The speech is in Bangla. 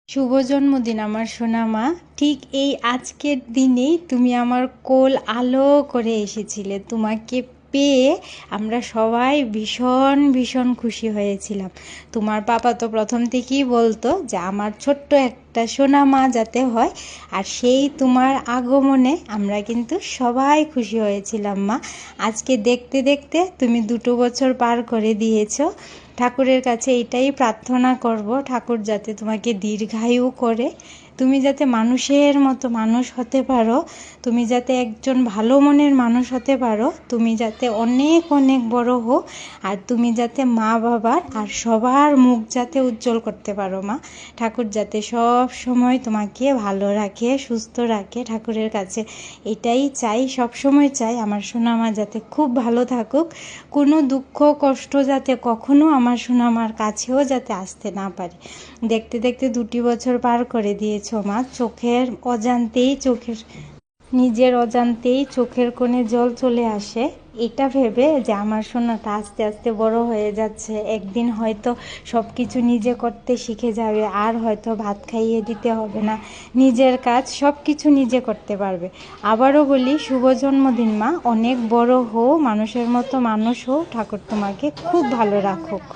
শুভ জন্মদিন আমার সোনা মা। ঠিক এই আজকের দিনেই তুমি আমার কোল আলো করে এসেছিলে। তোমাকে পেয়ে আমরা সবাই ভীষণ ভীষণ খুশি হয়েছিলাম। তোমার পাপা তো প্রথম থেকেই বলতো যে আমার ছোট্ট একটা সোনা মা যাতে হয়, আর সেই তোমার আগমনে আমরা কিন্তু সবাই খুশি হয়েছিলাম মা। আজকে দেখতে দেখতে তুমি 2 বছর পার করে দিয়েছো। ঠাকুরের কাছে এটাই প্রার্থনা করব, ঠাকুর যাতে তোমাকে দীর্ঘায়ু করে, তুমি যাতে মানুষের মতো মানুষ হতে পারো, তুমি যাতে একজন ভালো মনের মানুষ হতে পারো, তুমি যাতে অনেক অনেক বড় হো, আর তুমি যাতে মা বাবার আর সবার মুখ যাতে উজ্জ্বল করতে পারো মা। ঠাকুর যাতে সব সময় তোমাকে ভালো রাখে, সুস্থ রাখে, ঠাকুরের কাছে এটাই চাই, সব সময় চাই আমার সোনা মা যাতে খুব ভালো থাকুক। কোনো দুঃখ কষ্ট যাতে কখনো আমার সোনা মার কাছেও যাতে আসতে না পারে। দেখতে দেখতে 2 বছর পার করে দিয়েছো মা। নিজের অজান্তেই চোখের কোণে জল চলে আসে, এটা ভেবে যে আমার সোনাটা আস্তে আস্তে বড় হয়ে যাচ্ছে, একদিন হয়তো সব কিছু নিজে করতে শিখে যাবে, আর হয়তো ভাত খাইয়ে দিতে হবে না, নিজের কাজ সব কিছু নিজে করতে পারবে। আবারও বলি, শুভ জন্মদিন মা। অনেক বড় হও, মানুষের মতো মানুষ হও, ঠাকুর তোমাকে খুব ভালো রাখুক।